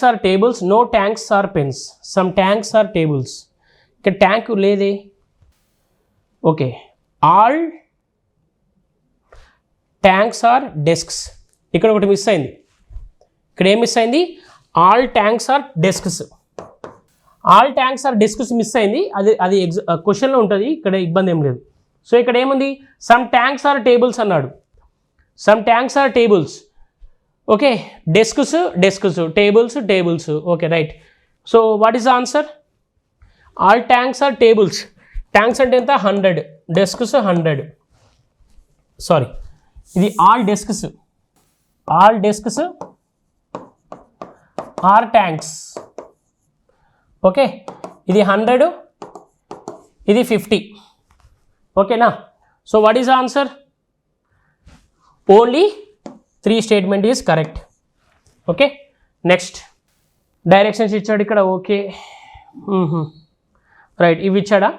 are tables. No tanks are pens. Some tanks are tables. ఇక్కడ ట్యాంక్ లేదే. Okay, all tanks are desks. ఇక్కడ ఒకటి మిస్ అయింది. ఇక్కడ ఏం మిస్ అయింది? All tanks are desks. All tanks are desks miss అయింది. అది క్వశ్చన్లో ఉంటుంది, ఇక్కడ ఇబ్బంది ఏం లేదు. సో ఇక్కడ ఏముంది? సమ్ ట్యాంక్స్ ఆర్ టేబుల్స్ అన్నాడు. Some tanks are tables. Okay, desks tables. Okay, right. So what is the answer? All tanks are tables. Tanks అంటే ఎంత? 100. డెస్క్స్ 100. సారీ, ఇది all desks are tanks. Okay, ఇది 100, ఇది 50. ఓకేనా? So what is the answer? Only 3 statement is correct. Okay, next directions ఇచ్చాడు ఇక్కడ. Okay, right, ఇవి ఇచ్చాడా?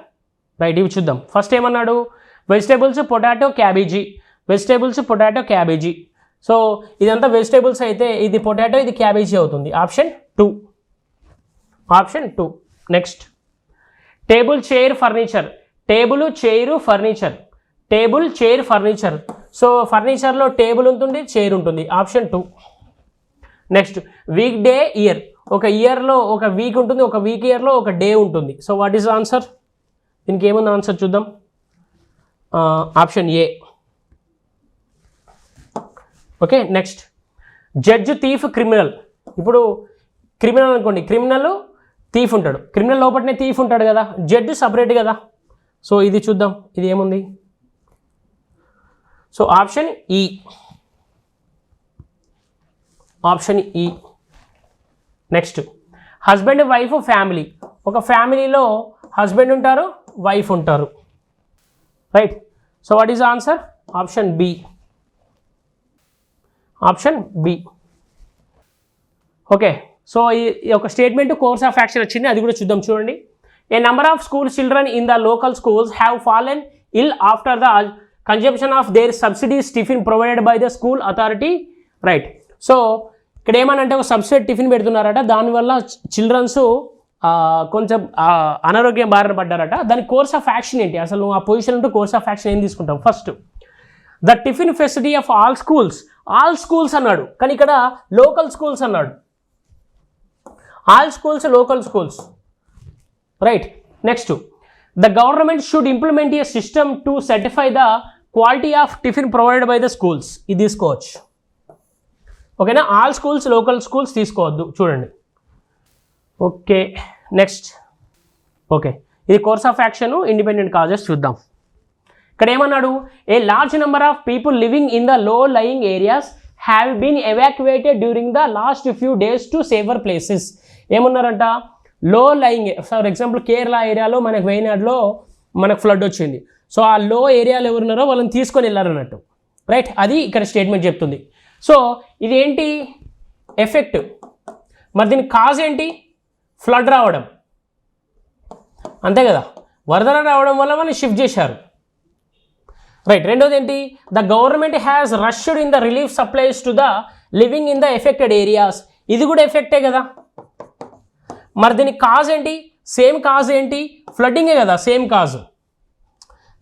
రైట్, ఇవి చూద్దాం. ఫస్ట్ ఏమన్నాడు? Vegetables potato cabbage. సో ఇదంతా వెజిటేబుల్స్ అయితే ఇది పొటాటో, ఇది క్యాబేజీ అవుతుంది. Option 2. Next, table chair furniture. So ఫర్నిచర్లో టేబుల్ ఉంటుంది, చైర్ ఉంటుంది. Option 2. Next, week day year. ఒక ఇయర్లో ఒక వీక్ ఉంటుంది, ఒక వీక్ ఇయర్లో ఒక డే ఉంటుంది. So what is answer? దీనికి ఏముంది ఆన్సర్ చూద్దాం. Option A. Okay, next, judge thief criminal. ఇప్పుడు క్రిమినల్ అనుకోండి, క్రిమినల్ థీఫ్ ఉంటాడు, క్రిమినల్ లోపలనే థీఫ్ ఉంటాడు కదా, జడ్జ్ సపరేట్ కదా. సో ఇది చూద్దాం, ఇది ఏముంది? So option E. Next, husband wife family. ఒక ఫ్యామిలీలో హస్బెండ్ ఉంటారు, వైఫ్ ఉంటారు. Right, so what is answer? Option B. Okay, so ఈ ఒక స్టేట్మెంట్ కోర్స్ ఆఫ్ యాక్షన్ వచ్చింది, అది కూడా చూద్దాం. చూడండి, a number of school children in the local schools have fallen ill after the consumption of their subsidies tiffin provided by the school authority. Right. So ఇక్కడ ఏమనంటే ఒక సబ్సిడీ టిఫిన్ పెడుతున్నారట, దానివల్ల children's కొంచెం అనారోగ్యం బారిన పడ్డారట. దాని కోర్స్ ఆఫ్ యాక్షన్ ఏంటి, అసలు నువ్వు ఆ పొజిషన్ ఉంటే కోర్స్ ఆఫ్ యాక్షన్ ఏం తీసుకుంటావు? First, the tiffin facility of all schools అన్నాడు, కానీ ఇక్కడ లోకల్ స్కూల్స్ అన్నాడు. All schools, local schools. Right. Next, the government should implement A system to certify the quality of tiffin provided by the schools. ఇది తీసుకోవచ్చు. ఓకేనా? All schools, local schools తీసుకోవద్దు. చూడండి. Okay. Next. Okay, ఇది course of action, independent causes చూద్దాం. ఇక్కడ ఏమన్నాడు, a large number of people living in the low lying areas have been evacuated during the last few days to safer places. ఏమన్నారంట, low lying, for example Kerala ఏరియాలో మనకు వైనాడ్లో మనకు flood వచ్చింది. So ఆ లో ఏరియాలో ఎవరున్నారో వాళ్ళని తీసుకొని వెళ్ళారన్నట్టు. రైట్. అది ఇక్కడ స్టేట్మెంట్ చెప్తుంది. సో ఇది ఏంటి, ఎఫెక్ట్. మరి దీని కాజ్ ఏంటి, ఫ్లడ్ రావడం, అంతే కదా, వరద రావడం వల్ల వాళ్ళని షిఫ్ట్ చేశారు. రైట్. రెండోది ఏంటి, the government has rushed in the relief supplies to the living in the affected areas. ఇది కూడా ఎఫెక్టే కదా. మరి దీనికి కాజ్ ఏంటి, సేమ్ కాజ్ ఏంటి, ఫ్లడ్డింగే కదా, సేమ్ కాజు.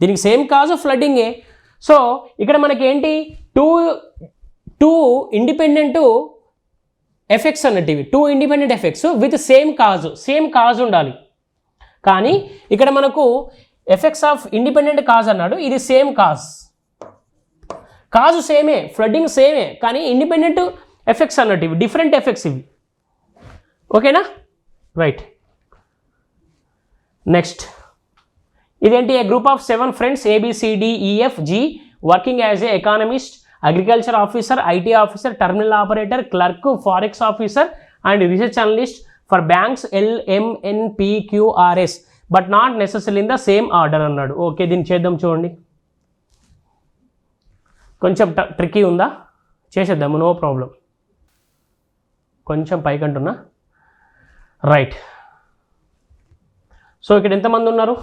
దీనికి సేమ్ కాజు ఫ్లడ్డింగే. సో ఇక్కడ మనకి ఏంటి, టూ ఇండిపెండెంట్ ఎఫెక్ట్స్ అన్నట్టు, ఇవి 2 independent effects with same cause ఉండాలి. కానీ ఇక్కడ మనకు ఎఫెక్ట్స్ ఆఫ్ ఇండిపెండెంట్ కాజ్ అన్నాడు, ఇది సేమ్ కాజు సేమే, ఫ్లడ్డింగ్ సేమే, కానీ ఇండిపెండెంట్ ఎఫెక్ట్స్ అన్నట్టు, ఇవి డిఫరెంట్ ఎఫెక్ట్స్ ఇవి. ఓకేనా? రైట్. నెక్స్ట్, ఇదేంటి, a group of 7 friends ABCDEFG working as a economist, agriculture officer, IT officer, terminal operator, clerk, forex officer and research analyst for banks LMNPQRS but not necessary in the same order అన్నాడు. Okay, దీన్ని చేద్దాం. చూడండి, కొంచెం tricky ఉందా, చేసేద్దాము, no problem. కొంచెం పైకంటున్నా. Right. So ఇక్కడ ఎంతమంది ఉన్నారు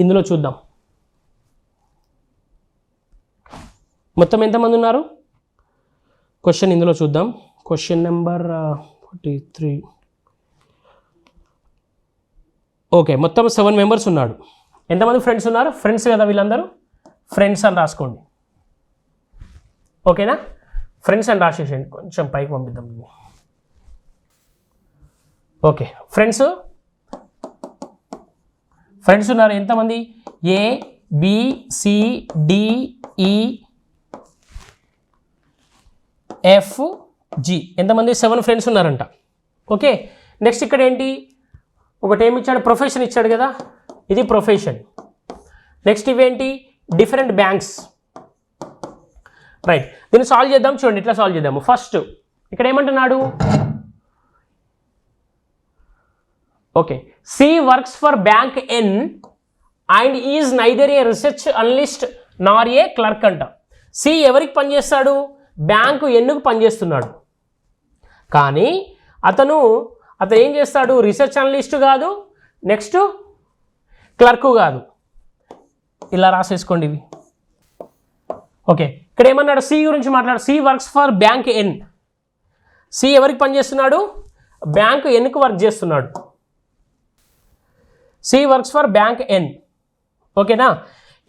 ఇందులో చూద్దాం. మొత్తం ఎంతమంది ఉన్నారు, క్వశ్చన్ ఇందులో చూద్దాం. Question number 43. ఓకే, మొత్తం 7 మెంబర్స్ ఉన్నాడు. ఎంతమంది ఫ్రెండ్స్ ఉన్నారు, ఫ్రెండ్స్ కదా వీళ్ళందరూ, ఫ్రెండ్స్ అని రాసుకోండి. ఓకేనా? ఫ్రెండ్స్ అని రాసేసేయండి, కొంచెం పైకి పంపిద్దాం. ఓకే, ఫ్రెండ్స్ ఉన్నారు ఎంతమంది, ABCDEFG ఎంతమంది, 7 ఫ్రెండ్స్ ఉన్నారంట. ఓకే. నెక్స్ట్ ఇక్కడ ఏంటి, ఒకటి ఏమి ఇచ్చాడు, ప్రొఫెషన్ ఇచ్చాడు కదా, ఇది ప్రొఫెషన్. నెక్స్ట్ ఇవేంటి, డిఫరెంట్ బ్యాంక్స్. రైట్. దీన్ని సాల్వ్ చేద్దాం. చూడండి, ఇట్లా సాల్వ్ చేద్దాము. ఫస్ట్ ఇక్కడ ఏమంటున్నాడు, okay, C works for bank N and is neither A research analyst Nar a clerk అంట. C ఎవరికి పనిచేస్తాడు, బ్యాంకు Nకు పనిచేస్తున్నాడు. కానీ అతను ఏం చేస్తాడు, రీసెర్చ్ అనలిస్ట్ కాదు, నెక్స్ట్ క్లర్కు కాదు. ఇలా రాసేసుకోండి ఇవి. ఓకే, ఇక్కడ ఏమన్నాడు, C గురించి మాట్లాడు. C works for bank N. C ఎవరికి పనిచేస్తున్నాడు, బ్యాంకు Nకు వర్క్ చేస్తున్నాడు. C works for bank N. ఓకేనా?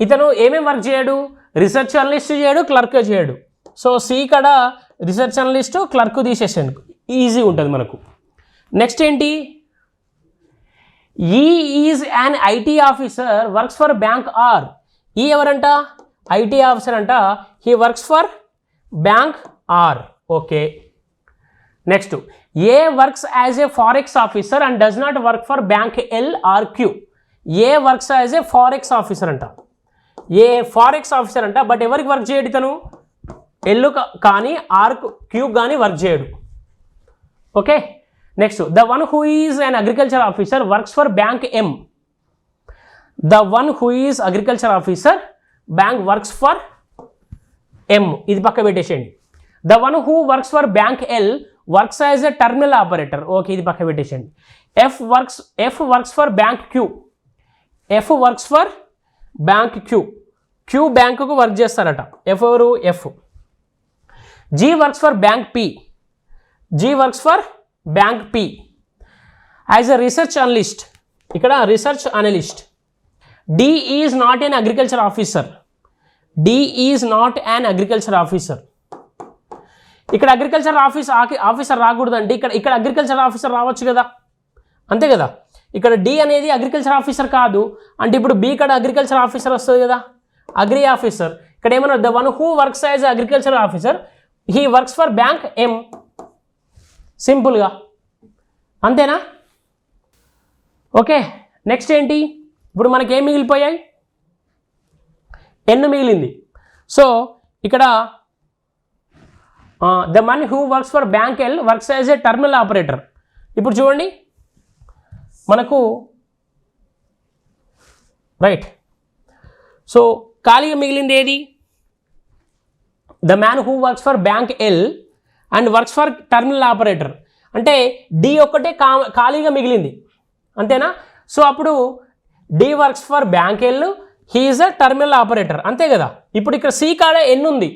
ఇతను ఏమేమి వర్క్ చేయడు, రీసెర్చ్ అనలిస్ట్ చేయడు, క్లర్క్ చేయడు. సో C కడ రీసెర్చ్ అనలిస్టు, క్లర్క్ తీసేసాను, ఈజీ ఉంటుంది మనకు. నెక్స్ట్ ఏంటి, E is an IT officer works for bank R. E ఎవరంట, IT ఆఫీసర్ అంట, he works for bank R. Okay. Next, A works as A forex officer and does not work for bank L or Q. A works as A forex officer అంట, forex officer అంట, but ఎవరికి work చేయడు ఇతను, L కానీ R Q కానీ work చేయడు. Okay. Next, the one who is an agriculture officer works for bank M. The one who is agriculture officer bank works for M. ఇది పక్క పెట్టేసేయండి. The one who works for bank L works as a terminal operator. Okay, ఇది పక్క పెట్టేసండి. F works for bank Q. F works for bank Q. Q బ్యాంకుకు work చేస్తారట. F ఎవరు? F. G works for bank P. G works for bank P as a research analyst. ఇక్కడ research analyst. D is not an agriculture officer. D is not an agriculture officer. ఇక్కడ agriculture officer రాకూడదండి. ఇక్కడ agriculture officer రావచ్చు కదా, అంతే కదా. ఇక్కడ D అనేది అగ్రికల్చర్ ఆఫీసర్ కాదు అంటే ఇప్పుడు బి ఇక్కడ అగ్రికల్చర్ ఆఫీసర్ వస్తుంది కదా, అగ్రి ఆఫీసర్. ఇక్కడ ఏమన్నా the one who works as agriculture officer he works for bank M. సింపుల్గా అంతేనా? ఓకే, నెక్స్ట్ ఏంటి? ఇప్పుడు మనకి ఏం మిగిలిపోయాయి? ఎన్ మిగిలింది. సో ఇక్కడ the man who works for bank L works as a terminal operator. ఇప్పుడు చూడండి మనకు రైట్. సో ఖాళీగా మిగిలింది ఏది? The man who works for bank L and works for terminal operator. అంటే డి ఒక్కటే ఖాళీగా మిగిలింది, అంతేనా? సో అప్పుడు D works for bank L, he is a terminal operator, అంతే కదా. ఇప్పుడు ఇక్కడ సి కాడ ఎన్ ఉంది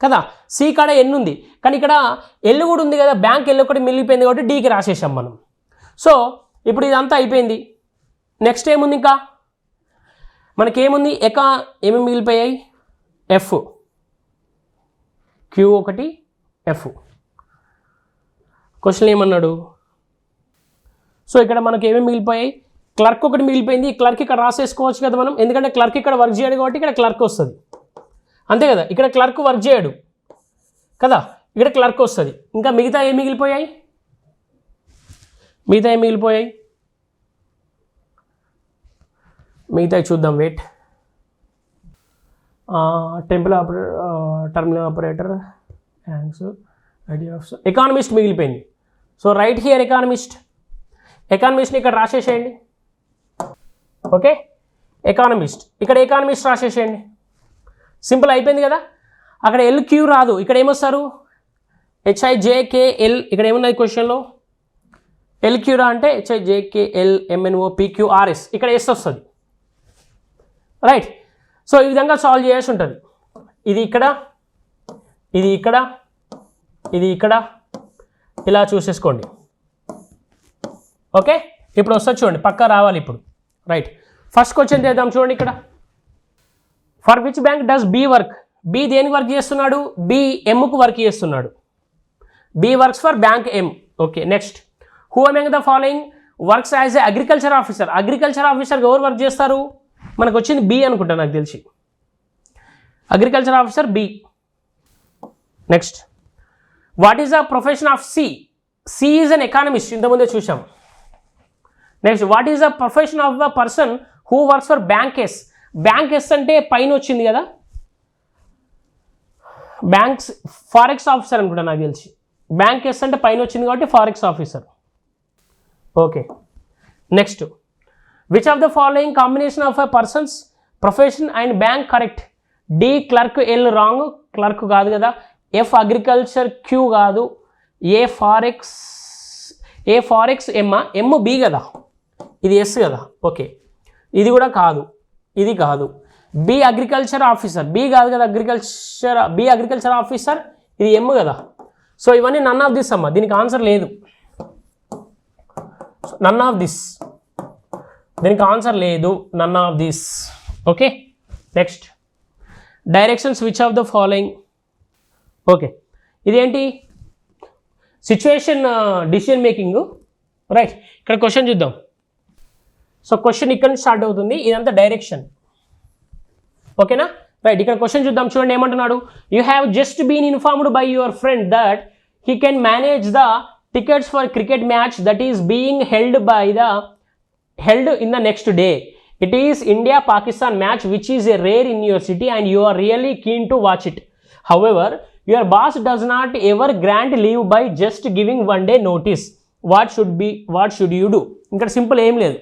కదా, సి కాడ ఎన్ ఉంది, కానీ ఇక్కడ ఎల్ కూడా ఉంది కదా, బ్యాంక్ ఎల్ ఒకటి మిగిలిపోయింది కాబట్టి డీకి రాసేసాం మనం. సో ఇప్పుడు ఇదంతా అయిపోయింది. నెక్స్ట్ ఏముంది? ఇంకా మనకేముంది? ఏమేమి మిగిలిపోయాయి? ఎఫ్, క్యూ ఒకటి, ఎఫ్. క్వశ్చన్ ఏమన్నాడు? సో ఇక్కడ మనకి ఏమేమి మిగిలిపోయాయి? క్లర్క్ ఒకటి మిగిలిపోయింది. క్లర్క్ ఇక్కడ రాసేసుకోవచ్చు కదా మనం, ఎందుకంటే క్లర్క్ ఇక్కడ వర్క్ చేయడు కాబట్టి ఇక్కడ క్లర్క్ వస్తుంది, అంతే కదా. ఇక్కడ క్లర్క్ వర్క్ చేయడు కదా, ఇక్కడ క్లర్క్ వస్తుంది. ఇంకా మిగతా ఏం మిగిలిపోయాయి? మిగతా చూద్దాం. వెయిట్. టర్మినల్ ఆపరేటర్, ఎకానమిస్ట్ మిగిలిపోయింది. So right here economist. ఎకానమిస్ట్ని ఇక్కడ రాసేసేయండి. Okay, economist. ఇక్కడ ఎకానమిస్ట్ రాసేసేయండి. సింపుల్ అయిపోయింది కదా. అక్కడ ఎల్ క్యూ రాదు, ఇక్కడ ఏమొస్తారు? HIJKL. ఇక్కడ ఏమున్నది క్వశ్చన్లో? ఎల్ క్యూరా అంటే HIJKL MNO PQRS, ఇక్కడ ఎస్ వస్తుంది, రైట్. సో ఈ విధంగా సాల్వ్ చేయాల్సి ఉంటుంది. ఇది ఇక్కడ, ఇది ఇక్కడ, ఇది ఇక్కడ, ఇలా చూసేసుకోండి. ఓకే, ఇప్పుడు వస్తుంది చూడండి, పక్కా రావాలి ఇప్పుడు, రైట్. ఫస్ట్ క్వశ్చన్ చేద్దాం చూడండి. ఇక్కడ for which bank does B work? B దేనికి వర్క్ చేస్తున్నాడు? బి ఎంకు వర్క్ చేస్తున్నాడు. B works for bank M. Okay, next. Who among the following works as a agriculture officer? Agriculture ఆఫీసర్గా ఎవరు వర్క్ చేస్తారు? మనకు వచ్చింది బి అనుకుంటా, నాకు తెలిసి agriculture officer B. Next, what is the profession of C? C is an economist, ఇంతకుముందే చూసాం. Next, what is the profession of the person who works for bank S? Bank S అంటే పైన వచ్చింది కదా, బ్యాంక్స్ ఫారెక్స్ ఆఫీసర్ అనుకుంటా నాకు తెలిసి. Bank S అంటే పైన వచ్చింది కాబట్టి forex officer. Okay, next. Which of the following combination of a person's profession and bank correct? D clerk, L wrong, clerk కాదు కదా. ఎఫ్ అగ్రికల్చర్, క్యూ కాదు. ఏ ఫారెక్స్ ఎమ్ బి కదా, ఇది ఎస్ కదా. ఓకే, ఇది కూడా కాదు, ఇది కాదు. బి అగ్రికల్చర్ ఆఫీసర్, బి కాదు కదా, బి అగ్రికల్చర్ ఆఫీసర్, ఇది ఎమ్ కదా. సో ఇవన్నీ నన్ ఆఫ్ దిస్ అమ్మ, దీనికి ఆన్సర్ లేదు. నన్ ఆఫ్ దిస్, దీనికి ఆన్సర్ లేదు, none of this. Okay, next. Directions which of the following? Okay, ఇదేంటి? Situation decision making, right. ఇక్కడ క్వశ్చన్ చూద్దాం. సో క్వశ్చన్ ఇక్కడ నుంచి స్టార్ట్ అవుతుంది, ఇదంతా డైరెక్షన్, ఓకేనా, రైట్. ఇక్కడ క్వశ్చన్ చూద్దాం చూడండి, ఏమంటున్నాడు? You have just been informed by your friend that he can manage the tickets for cricket match that is being held in the next day. It is India-Pakistan match which is a rare in your city and you are really keen to watch it. However, your boss does not ever grant leave by just giving one day notice. What should you do? ఇక్కడ simple ఏం లేదు.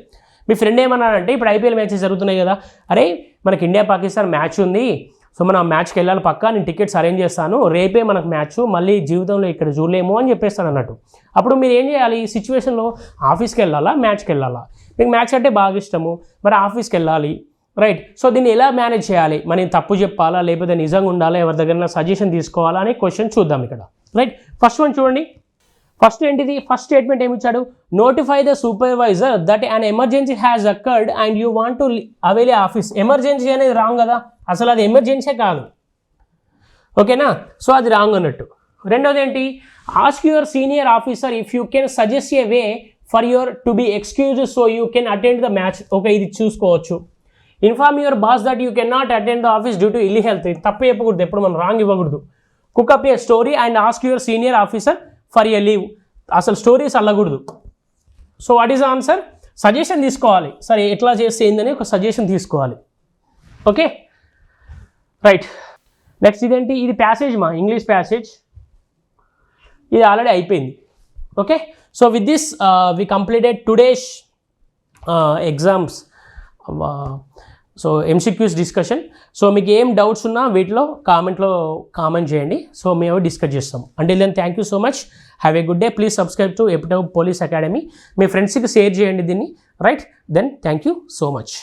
మీ friend ఏమన్నాడంటే ఇప్పుడు IPL matches జరుగుతున్నాయి కదా, అరే మనకి India Pakistan match ఉంది, సో మనం ఆ మ్యాచ్కి వెళ్ళాలి పక్కా, నేను టికెట్స్ అరేంజ్ చేస్తాను, రేపే మనకు మ్యాచ్, మళ్ళీ జీవితంలో ఇక్కడ చూడలేము అని చెప్పేస్తాను అన్నట్టు. అప్పుడు మీరు ఏం చేయాలి ఈ సిచ్యువేషన్లో? ఆఫీస్కి వెళ్ళాలా, మ్యాచ్కి వెళ్ళాలా? మీకు మ్యాచ్ అంటే బాగా ఇష్టము, మరి ఆఫీస్కి వెళ్ళాలి, రైట్? సో దీన్ని ఎలా మేనేజ్ చేయాలి? మరి తప్పు చెప్పాలా, లేకపోతే నిజంగా ఉండాలా, ఎవరి దగ్గర సజెషన్ తీసుకోవాలా అనే క్వశ్చన్ చూద్దాం ఇక్కడ, రైట్? ఫస్ట్ వన్ చూడండి. ఫస్ట్ ఏంటిది? ఫస్ట్ స్టేట్మెంట్ ఏమి ఇచ్చాడు? Notify the supervisor that an emergency has occurred and you want to avail office. Emergency అనేది రాంగ్ కదా, అసలు అది ఎమర్జెన్సీ కాదు, ఓకేనా? సో అది రాంగ్ అన్నట్టు. రెండోది ఏంటి? Ask your senior officer if you can suggest a way for your to be excuse so you can attend the match. Okay, ఇది చూసుకోవచ్చు. Inform your boss that you can not attend the office due to ill health. ఇది తప్పు చెప్పకూడదు, ఎప్పుడు మనం wrong ఇవ్వకూడదు. Cook up a story and ask your senior officer for a leave. అసలు stories అల్లకూడదు. So what is the answer? Suggestion తీసుకోవాలి, సరే ఎట్లా చేస్తే ఏందని ఒక సజెషన్ తీసుకోవాలి. Okay, right. నెక్స్ట్ ఇదేంటి? ఇది ప్యాసేజ్ మా ఇంగ్లీష్ ప్యాసేజ్, ఇది ఆల్రెడీ అయిపోయింది. Okay, so with this we completed today's exams. So MCQs discussion. So మీకు ఏం డౌట్స్ ఉన్నా వీటిలో కామెంట్ చేయండి, సో మేము డిస్కస్ చేస్తాం. Until then thank you so much, have a good day. Please subscribe to Epitome Police Academy. మీ ఫ్రెండ్స్కి share చేయండి దీన్ని, right? Then thank you so much.